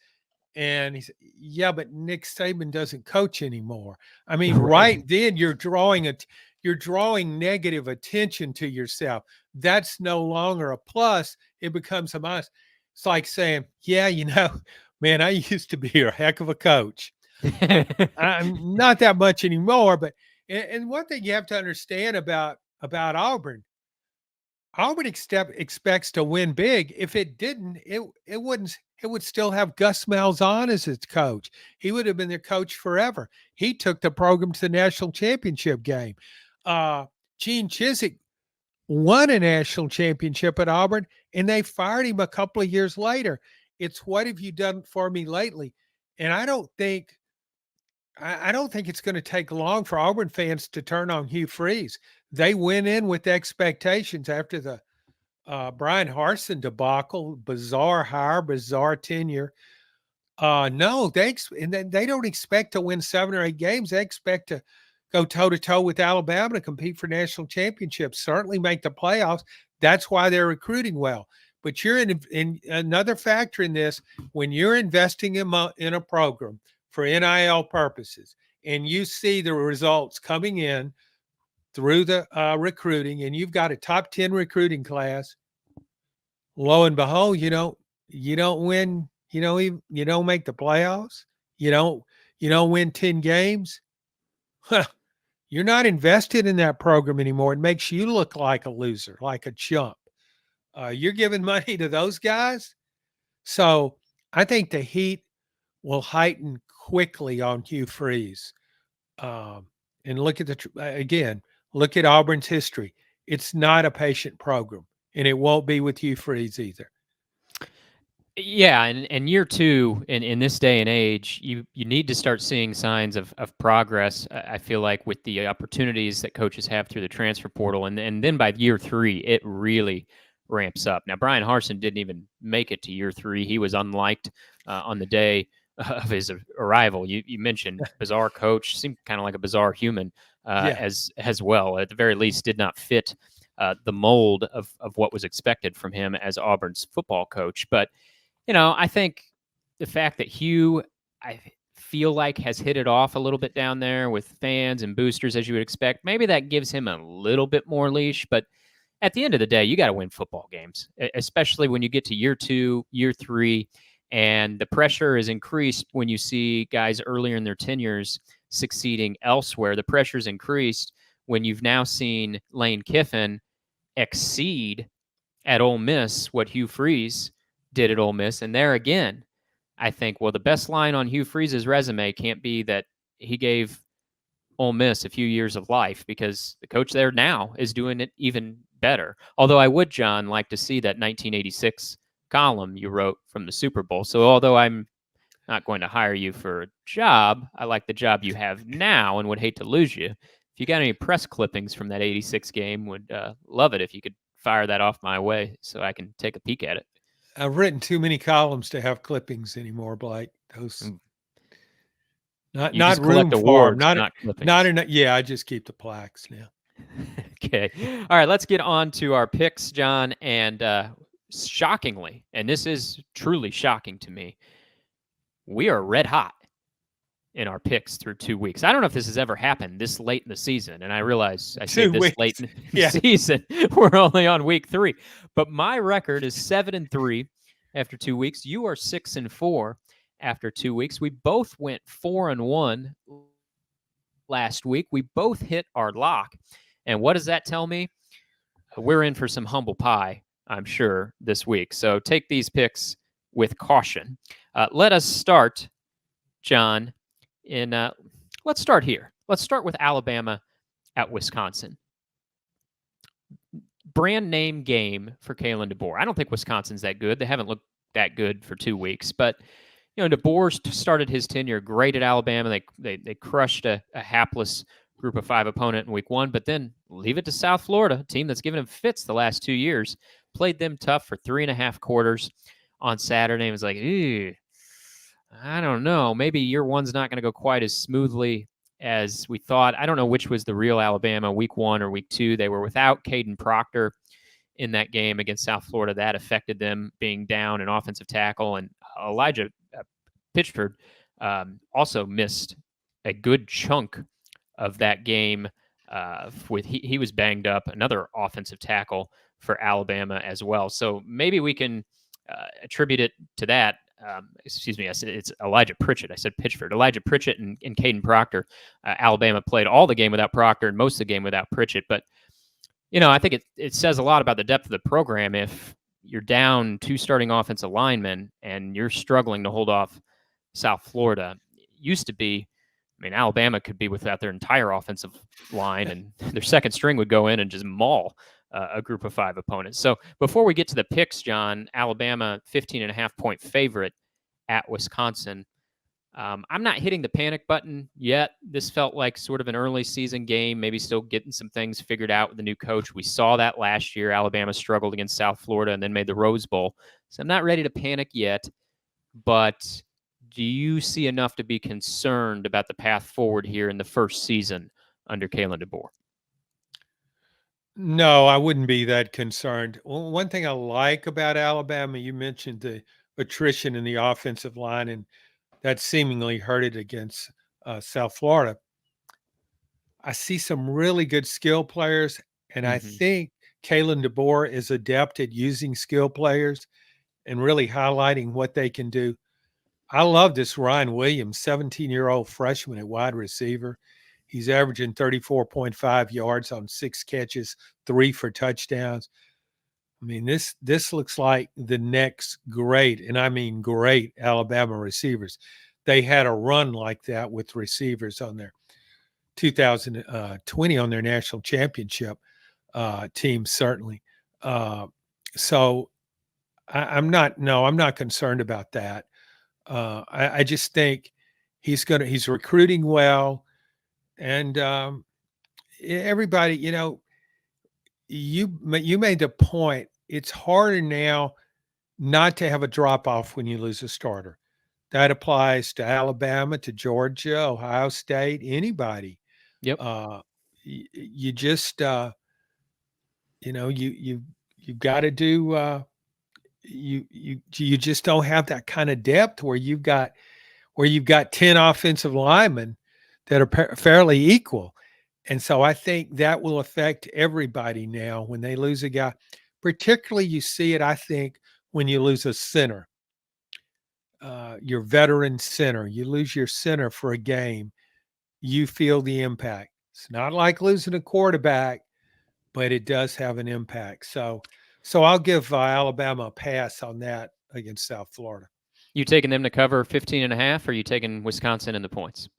Speaker 2: And he said, yeah, but Nick Saban doesn't coach anymore. I mean, right then you're drawing negative attention to yourself. That's no longer a plus. It becomes a minus. It's like saying, yeah, man, I used to be a heck of a coach. I'm not that much anymore. But and one thing you have to understand about Auburn expects to win big. If it didn't, it wouldn't. It would still have Gus Malzahn as its coach. He would have been their coach forever. He took the program to the national championship game. Gene Chizik won a national championship at Auburn, and they fired him a couple of years later. It's what have you done for me lately? And I don't think it's going to take long for Auburn fans to turn on Hugh Freeze. They went in with expectations after the Brian Harsin debacle, bizarre hire, bizarre tenure. No, they don't expect to win 7 or 8 games. They expect to go toe to toe with Alabama to compete for national championships, certainly make the playoffs. That's why they're recruiting well. But you're in another factor in this when you're investing in a program for NIL purposes, and you see the results coming in through the recruiting, and you've got a top 10 recruiting class. Lo and behold, you don't win. You don't make the playoffs. You don't win 10 games. You're not invested in that program anymore. It makes you look like a loser, like a chump. You're giving money to those guys. So I think the heat will heighten quickly on Hugh Freeze. And look at Auburn's history. It's not a patient program, and it won't be with Hugh Freeze either.
Speaker 1: Yeah, and year two in this day and age, you need to start seeing signs of progress. I feel like with the opportunities that coaches have through the transfer portal, and then by year 3, it really ramps up. Now, Brian Harsin didn't even make it to year 3; he was unliked on the day of his arrival. You mentioned bizarre coach, seemed kind of like a bizarre human as well. At the very least, did not fit the mold of what was expected from him as Auburn's football coach, but. I think the fact that Hugh, I feel like, has hit it off a little bit down there with fans and boosters, as you would expect, maybe that gives him a little bit more leash. But at the end of the day, you got to win football games, especially when you get to year 2, year 3, and the pressure is increased when you see guys earlier in their tenures succeeding elsewhere. The pressure's increased when you've now seen Lane Kiffin exceed at Ole Miss what Hugh Freeze did at Ole Miss. And there again, I think, well, the best line on Hugh Freeze's resume can't be that he gave Ole Miss a few years of life, because the coach there now is doing it even better. Although I would, John, like to see that 1986 column you wrote from the Super Bowl. So although I'm not going to hire you for a job, I like the job you have now and would hate to lose you. If you got any press clippings from that 86 game, would love it if you could fire that off my way so I can take a peek at it.
Speaker 2: I've written too many columns to have clippings anymore, Blake. Those
Speaker 1: You
Speaker 2: not
Speaker 1: just collect
Speaker 2: room for 'em,
Speaker 1: awards, not clippings.
Speaker 2: not enough. Yeah, I just keep the plaques now.
Speaker 1: Okay. All right, let's get on to our picks, John. And shockingly, and this is truly shocking to me, we are red hot in our picks through 2 weeks. I don't know if this has ever happened this late in the season. And I realize I say
Speaker 2: 2
Speaker 1: this
Speaker 2: weeks.
Speaker 1: late in the
Speaker 2: Yeah.
Speaker 1: season. We're only on week 3. But my record is 7-3 after 2 weeks. You are 6-4 after 2 weeks. We both went 4-1 last week. We both hit our lock. And what does that tell me? We're in for some humble pie, I'm sure, this week. So take these picks with caution. Let us start, John, let's start here. Let's start with Alabama at Wisconsin. Brand name game for Kalen DeBoer. I don't think Wisconsin's that good. They haven't looked that good for 2 weeks, but DeBoer started his tenure great at Alabama. They crushed a hapless Group of 5 opponent in week 1, but then leave it to South Florida, a team that's given him fits the last 2 years. Played them tough for 3.5 quarters on Saturday. It was like, I don't know. Maybe year 1's not going to go quite as smoothly as we thought. I don't know which was the real Alabama, week 1 or week 2. They were without Caden Proctor in that game against South Florida. That affected them being down an offensive tackle. And Elijah Pitchford also missed a good chunk of that game. He was banged up, another offensive tackle for Alabama as well. So maybe we can attribute it to that. Excuse me, I said it's Elijah Pritchett. I said Pitchford. Elijah Pritchett and Caden Proctor. Alabama played all the game without Proctor and most of the game without Pritchett. But, I think it says a lot about the depth of the program if you're down 2 starting offensive linemen and you're struggling to hold off South Florida. It used to be, Alabama could be without their entire offensive line and their second string would go in and just maul a Group of 5 opponent. So before we get to the picks, John, Alabama 15.5-point favorite at Wisconsin. I'm not hitting the panic button yet. This felt like sort of an early season game, maybe still getting some things figured out with the new coach. We saw that last year. Alabama struggled against South Florida and then made the Rose Bowl. So I'm not ready to panic yet, but do you see enough to be concerned about the path forward here in the first season under Kalen DeBoer?
Speaker 2: No, I wouldn't be that concerned. One thing I like about Alabama, you mentioned the attrition in the offensive line, and that seemingly hurt it against South Florida. I see some really good skill players, and I think Kalen DeBoer is adept at using skill players and really highlighting what they can do. I love this Ryan Williams, 17-year-old freshman at wide receiver. He's averaging 34.5 yards on 6 catches, 3 for touchdowns. This looks like the next great, and I mean great, Alabama receivers. They had a run like that with receivers on their 2020 on their national championship team, certainly. So I'm not concerned about that. I just think he's recruiting well, and everybody, you made the point. It's harder now not to have a drop off when you lose a starter. That applies to Alabama, to Georgia, Ohio State, anybody.
Speaker 1: Yep.
Speaker 2: You just you've got to do. You just don't have that kind of depth where you've got 10 offensive linemen that are fairly equal. And so I think that will affect everybody now when they lose a guy. Particularly you see it, I think, when you lose a center, your veteran center. You lose your center for a game, you feel the impact. It's not like losing a quarterback, but it does have an impact. So I'll give Alabama a pass on that against South Florida.
Speaker 1: You taking them to cover 15.5, or are you taking Wisconsin in the points?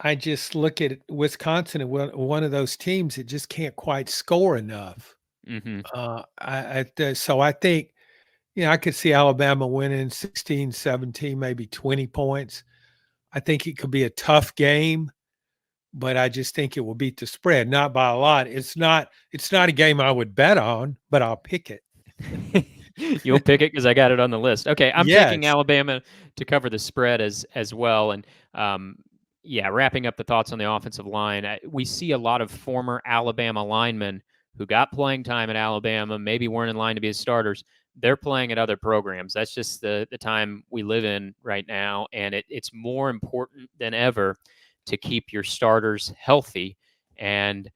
Speaker 2: I just look at Wisconsin and one of those teams that just can't quite score enough.
Speaker 1: Mm-hmm.
Speaker 2: So I think, I could see Alabama winning 16, 17, maybe 20 points. I think it could be a tough game, but I just think it will beat the spread, not by a lot. It's not a game I would bet on, but I'll pick it.
Speaker 1: You'll pick it because I got it on the list. Okay, I'm taking
Speaker 2: Yes.
Speaker 1: Alabama to cover the spread as well. And um, yeah, wrapping up the thoughts on the offensive line, we see a lot of former Alabama linemen who got playing time at Alabama, maybe weren't in line to be as starters. They're playing at other programs. That's just the time we live in right now, and it's more important than ever to keep your starters healthy and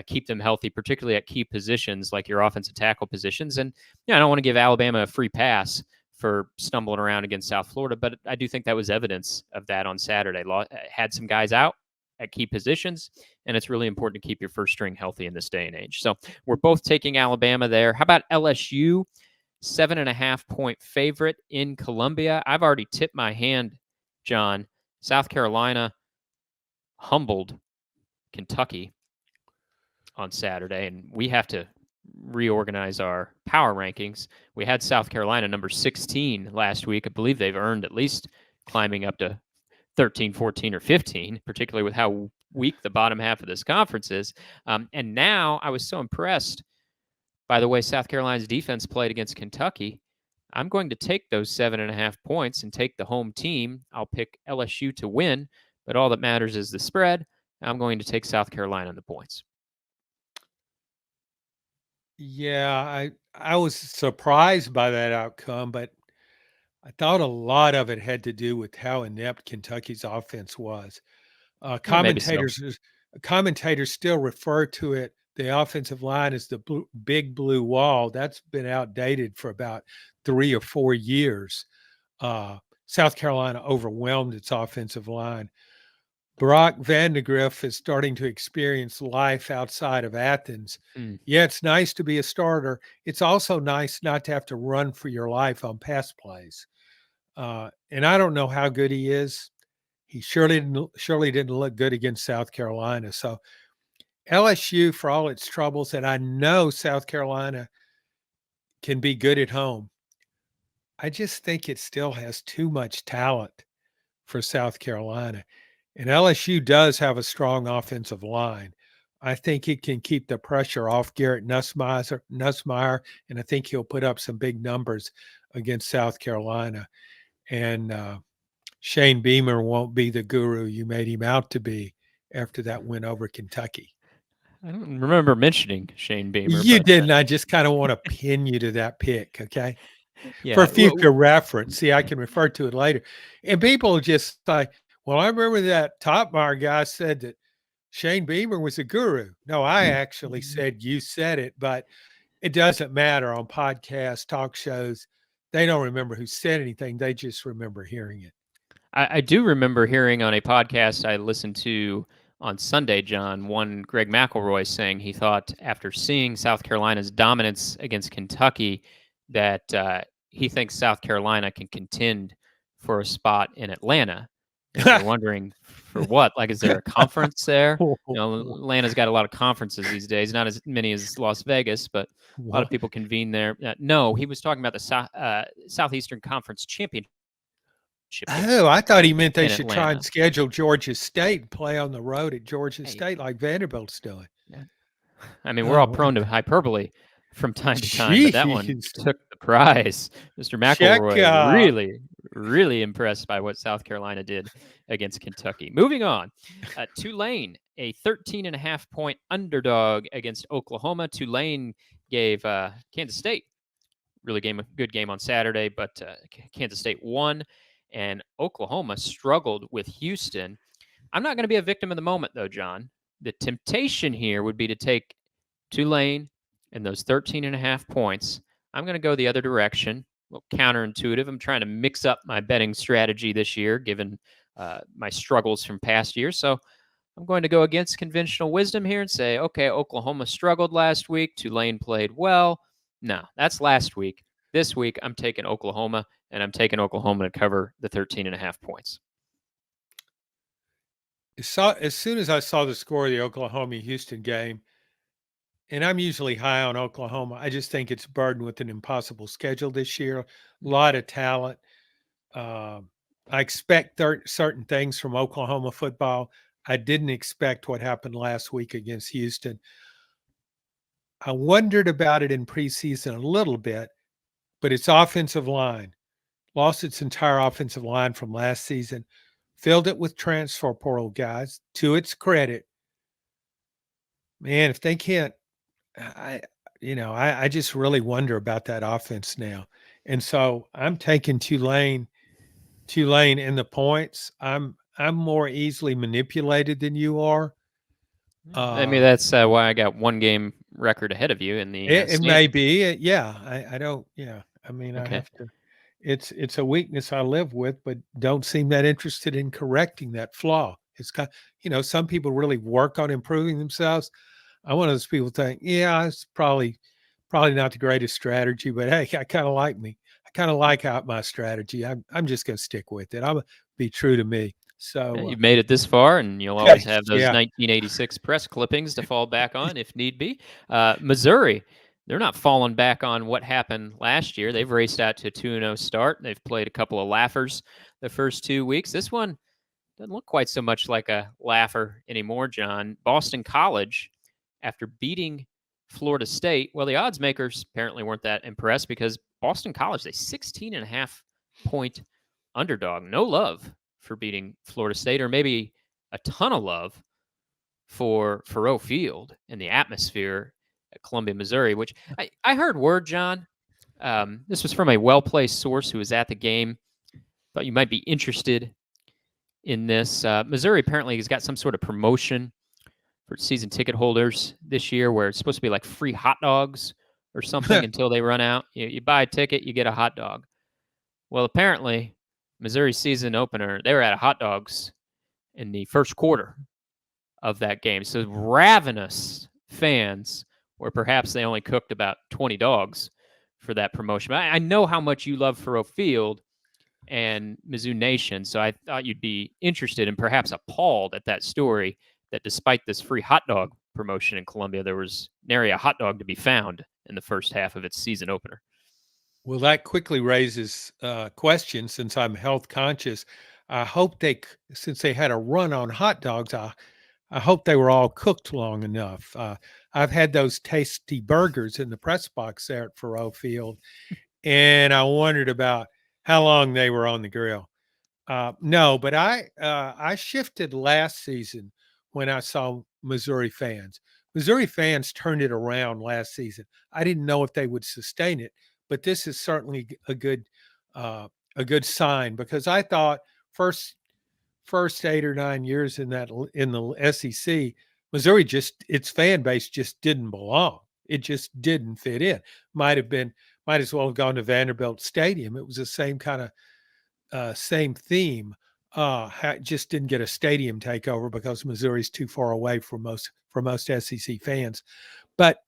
Speaker 1: keep them healthy, particularly at key positions like your offensive tackle positions. And yeah, I don't want to give Alabama a free pass for stumbling around against South Florida, but I do think that was evidence of that on Saturday. Had some guys out at key positions, and it's really important to keep your first string healthy in this day and age. So we're both taking Alabama there. How about LSU? 7.5-point favorite in Columbia. I've already tipped my hand, John. South Carolina humbled Kentucky on Saturday, and we have to reorganize our power rankings. We had South Carolina number 16 last week. I believe they've earned at least climbing up to 13, 14, or 15, particularly with how weak the bottom half of this conference is. And now I was so impressed by the way South Carolina's defense played against Kentucky. I'm going to take those 7.5 points and take the home team. I'll pick LSU to win, but all that matters is the spread. I'm going to take South Carolina on the points.
Speaker 2: Yeah, I was surprised by that outcome, but I thought a lot of it had to do with how inept Kentucky's offense was.
Speaker 1: Maybe so.
Speaker 2: Commentators still refer to it, the offensive line, as the big blue wall. That's been outdated for about 3 or 4 years. South Carolina overwhelmed its offensive line. Brock Vandegrift is starting to experience life outside of Athens.
Speaker 1: Mm.
Speaker 2: Yeah, it's nice to be a starter. It's also nice not to have to run for your life on pass plays. And I don't know how good he is. He surely didn't look good against South Carolina. So LSU, for all its troubles, and I know South Carolina can be good at home, I just think it still has too much talent for South Carolina. And LSU does have a strong offensive line. I think he can keep the pressure off Garrett Nussmeier, and I think he'll put up some big numbers against South Carolina. And Shane Beamer won't be the guru you made him out to be after that win over Kentucky.
Speaker 1: I don't remember mentioning Shane Beamer,
Speaker 2: You
Speaker 1: but
Speaker 2: didn't. I just kind of want to pin you to that pick, okay? For
Speaker 1: yeah.
Speaker 2: future reference. See, I can refer to it later. And people just like, well, I remember that Toppmeyer guy said that Shane Beamer was a guru. No, I actually said you said it, but it doesn't matter on podcasts, talk shows. They don't remember who said anything. They just remember hearing it.
Speaker 1: I do remember hearing on a podcast I listened to on Sunday, John, one Greg McElroy saying he thought after seeing South Carolina's dominance against Kentucky that he thinks South Carolina can contend for a spot in Atlanta. And if you're wondering for what, like, is there a conference there? Atlanta's got a lot of conferences these days, not as many as Las Vegas, but a lot of people convene there. No, he was talking about the Southeastern Conference Championship game
Speaker 2: Oh, I thought he meant they
Speaker 1: in
Speaker 2: should try and
Speaker 1: Atlanta.
Speaker 2: schedule Georgia State and play on the road at Georgia
Speaker 1: Hey,
Speaker 2: State like Vanderbilt's doing.
Speaker 1: yeah. I mean, we're all
Speaker 2: Oh,
Speaker 1: prone to hyperbole from time to time, but that one
Speaker 2: jeez.
Speaker 1: took the prize. Mr.
Speaker 2: Check.
Speaker 1: McElroy really, really impressed by what South Carolina did against Kentucky. Moving on, Tulane, a 13.5-point underdog against Oklahoma. Tulane gave Kansas State really good game on Saturday, but Kansas State won, and Oklahoma struggled with Houston. I'm not going to be a victim of the moment, though, John. The temptation here would be to take Tulane and those 13.5 points. I'm going to go the other direction. Well, counterintuitive. I'm trying to mix up my betting strategy this year, given my struggles from past years. So I'm going to go against conventional wisdom here and say, okay, Oklahoma struggled last week. Tulane played well. No, that's last week. This week, I'm taking Oklahoma, and I'm taking Oklahoma to cover the 13.5 points.
Speaker 2: as soon as I saw the score of the Oklahoma-Houston game, and I'm usually high on Oklahoma, I just think it's burdened with an impossible schedule this year. A lot of talent. Um, I expect certain things from Oklahoma football. I didn't expect what happened last week against Houston. I wondered about it in preseason a little bit, but its offensive line lost its entire offensive line from last season, filled it with transfer portal guys. To its credit, man, if they can't, I, I just really wonder about that offense now. And so I'm taking Tulane in the points. I'm more easily manipulated than you are.
Speaker 1: I mean,
Speaker 2: Uh,
Speaker 1: that's why I got one game record ahead of you in the
Speaker 2: it may
Speaker 1: standings.
Speaker 2: be, yeah. I don't, yeah. I mean, I
Speaker 1: Okay.
Speaker 2: have to. It's a weakness I live with, but don't seem that interested in correcting that flaw. It's got, some people really work on improving themselves. I'm one of those people think, yeah, it's probably not the greatest strategy, but hey, I kind of like me. I kind of like out my strategy. I'm just going to stick with it. I'm gonna be true to me.
Speaker 1: Yeah,
Speaker 2: So
Speaker 1: you've made it this far, and you'll always have those
Speaker 2: yeah,
Speaker 1: 1986 press clippings to fall back on if need be. Missouri, they're not falling back on what happened last year. They've raced out to a 2-0 start. They've played a couple of laughers the first 2 weeks. This one doesn't look quite so much like a laugher anymore, John. Boston College, after beating Florida State, well, the odds makers apparently weren't that impressed because Boston College, they 16.5 point underdog. No love for beating Florida State, or maybe a ton of love for Faurot Field and the atmosphere at Columbia, Missouri, which I heard word, John. This was from a well placed source who was at the game. Thought you might be interested in this. Missouri apparently has got some sort of promotion for season ticket holders this year where it's supposed to be like free hot dogs or something until they run out. You buy a ticket, you get a hot dog. Well, apparently, Missouri season opener, they were out of hot dogs in the first quarter of that game. So ravenous fans, or perhaps they only cooked about 20 dogs for that promotion. I know how much you love Faurot Field and Mizzou Nation, so I thought you'd be interested and perhaps appalled at that story that despite this free hot dog promotion in Columbia, there was nary a hot dog to be found in the first half of its season opener.
Speaker 2: well, that quickly raises questions since I'm health conscious. I hope since they had a run on hot dogs, I hope they were all cooked long enough. I've had those tasty burgers in the press box there at Faurot Field, and I wondered about how long they were on the grill. No, but I shifted last season when I saw Missouri fans. Missouri fans turned it around last season. I didn't know if they would sustain it, but this is certainly uh, a good sign because I thought first 8 or 9 years in the SEC, Missouri just its fan base just didn't belong. It just didn't fit in. Might as well have gone to Vanderbilt Stadium. It was the same kind of same theme. Just didn't get a stadium takeover because Missouri's too far away for most SEC fans. But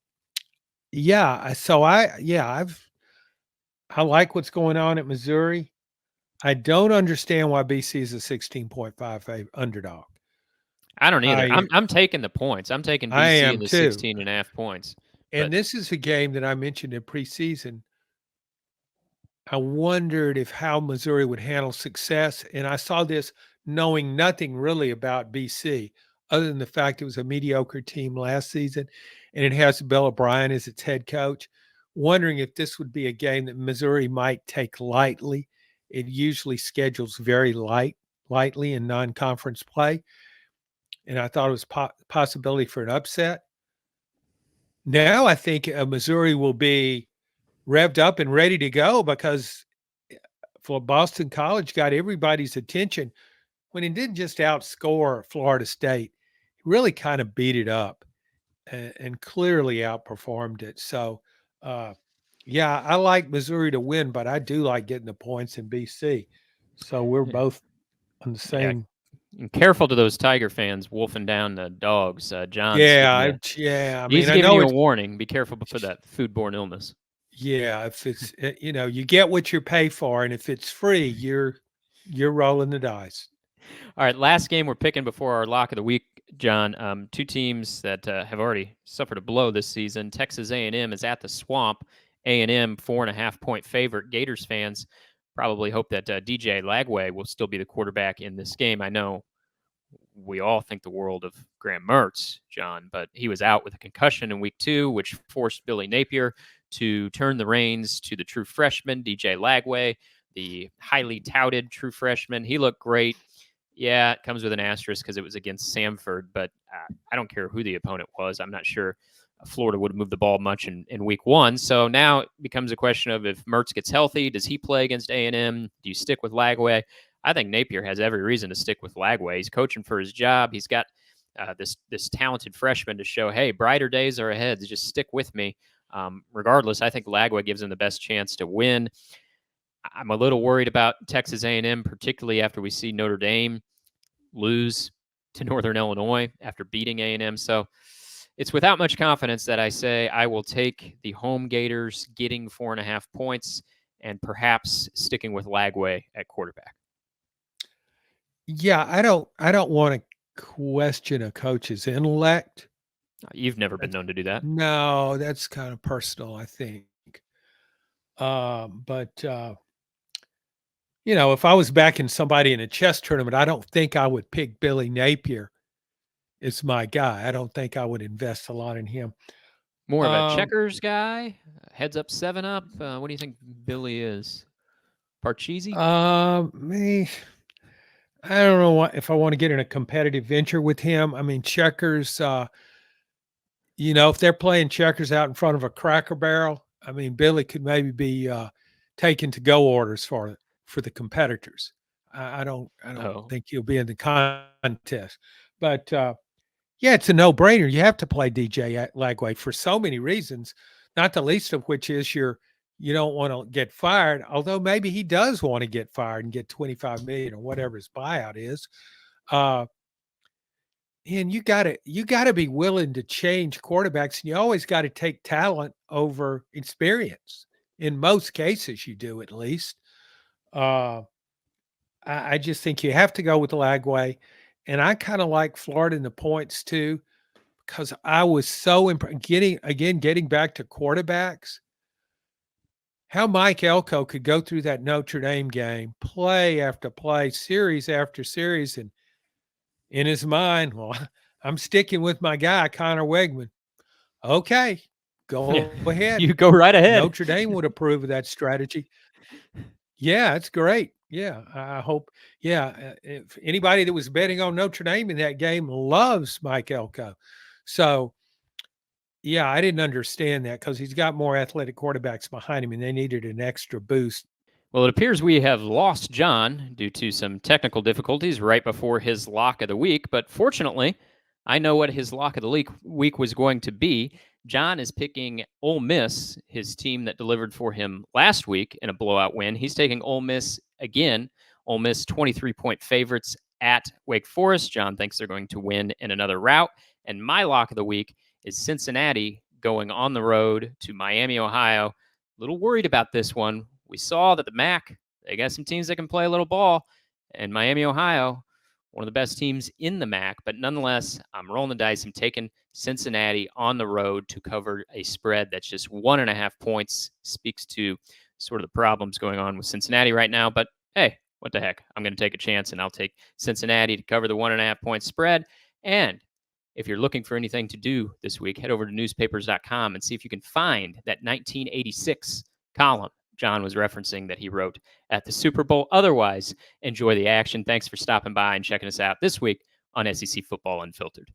Speaker 2: yeah, so I like what's going on at Missouri. I don't understand why BC is a 16.5 underdog.
Speaker 1: I don't either.
Speaker 2: I
Speaker 1: I'm taking the points. I'm taking
Speaker 2: I
Speaker 1: BC in
Speaker 2: am
Speaker 1: the
Speaker 2: too.
Speaker 1: 16.5 points.
Speaker 2: And
Speaker 1: But
Speaker 2: this is a game that I mentioned in preseason. I wondered if how Missouri would handle success. And I saw this knowing nothing really about BC, other than the fact it was a mediocre team last season and it has Bill O'Brien as its head coach. Wondering if this would be a game that Missouri might take lightly. It usually schedules very lightly in non-conference play. And I thought it was possibility for an upset. Now I think Missouri will be revved up and ready to go because for Boston College got everybody's attention when he didn't just outscore Florida State, he really kind of beat it up and clearly outperformed it. So, uh, yeah, I like Missouri to win, but I do like getting the points in BC. So we're
Speaker 1: yeah,
Speaker 2: both on the
Speaker 1: yeah,
Speaker 2: same.
Speaker 1: and careful to those Tiger fans wolfing down the dogs. John's
Speaker 2: Yeah,
Speaker 1: giving you
Speaker 2: yeah. I
Speaker 1: he's
Speaker 2: mean, I
Speaker 1: giving
Speaker 2: know
Speaker 1: you a
Speaker 2: it's
Speaker 1: warning. Be careful for that foodborne illness.
Speaker 2: yeah. If it's you get what you pay for, and if it's free, you're rolling the dice.
Speaker 1: All right, last game we're picking before our lock of the week, John. Two teams that have already suffered a blow this season. Texas A&M is at the Swamp. A&M 4.5-point favorite. Gators fans probably hope that DJ Lagway will still be the quarterback in this game. I know we all think the world of Graham Mertz, John, but he was out with a concussion in week 2, which forced Billy Napier to turn the reins to the true freshman, DJ Lagway, the highly touted true freshman. He looked great. Yeah, it comes with an asterisk because it was against Samford, but I don't care who the opponent was. I'm not sure Florida would have moved the ball much in week 1. So now it becomes a question of if Mertz gets healthy, does he play against A&M? Do you stick with Lagway? I think Napier has every reason to stick with Lagway. He's coaching for his job. He's got this talented freshman to show, hey, brighter days are ahead. Just stick with me. Regardless, I think Lagway gives him the best chance to win. I'm a little worried about Texas A&M, particularly after we see Notre Dame lose to Northern Illinois after beating A&M. So it's without much confidence that I say I will take the home Gators getting 4.5 points and perhaps sticking with Lagway at quarterback.
Speaker 2: Yeah, I don't want to question a coach's intellect.
Speaker 1: You've never been known to do that.
Speaker 2: No, that's kind of personal, I think. But if I was backing somebody in a chess tournament, I don't think I would pick Billy Napier as my guy. I don't think I would invest a lot in him.
Speaker 1: More of a checkers guy, heads up, 7-up. What do you think Billy is? Parcheesi?
Speaker 2: Me, I don't know if I want to get in a competitive venture with him. I mean, checkers. If they're playing checkers out in front of a Cracker Barrel, I mean, Billy could maybe be taking to go orders for the competitors. I don't think he'll be in the contest, but yeah, it's a no brainer. You have to play DJ Lagway for so many reasons, not the least of which is you don't want to get fired. Although maybe he does want to get fired and get $25 million or whatever his buyout is. And you gotta be willing to change quarterbacks, and you always got to take talent over experience. In most cases, you do at least. I just think you have to go with Lagway, and I kind of like Florida in the points too, because I was so getting back to quarterbacks. How Mike Elko could go through that Notre Dame game, play after play, series after series, and in his mind, well, I'm sticking with my guy, Connor Wegman. Okay, go ahead.
Speaker 1: You go right ahead.
Speaker 2: Notre Dame would approve of that strategy. Yeah, it's great. Yeah, I hope. Yeah, if anybody that was betting on Notre Dame in that game loves Mike Elko. So, yeah, I didn't understand that because he's got more athletic quarterbacks behind him, and they needed an extra boost.
Speaker 1: Well, it appears we have lost John due to some technical difficulties right before his lock of the week. But fortunately, I know what his lock of the week was going to be. John is picking Ole Miss, his team that delivered for him last week in a blowout win. He's taking Ole Miss again. Ole Miss 23-point favorites at Wake Forest. John thinks they're going to win in another rout. And my lock of the week is Cincinnati going on the road to Miami, Ohio. A little worried about this one. We saw that the MAC, they got some teams that can play a little ball. And Miami, Ohio, one of the best teams in the MAC. But nonetheless, I'm rolling the dice. I'm taking Cincinnati on the road to cover a spread that's just 1.5 points. Speaks to sort of the problems going on with Cincinnati right now. But hey, what the heck? I'm going to take a chance, and I'll take Cincinnati to cover the 1.5 point spread. And if you're looking for anything to do this week, head over to newspapers.com and see if you can find that 1986 column John was referencing that he wrote at the Super Bowl. Otherwise, enjoy the action. Thanks for stopping by and checking us out this week on SEC Football Unfiltered.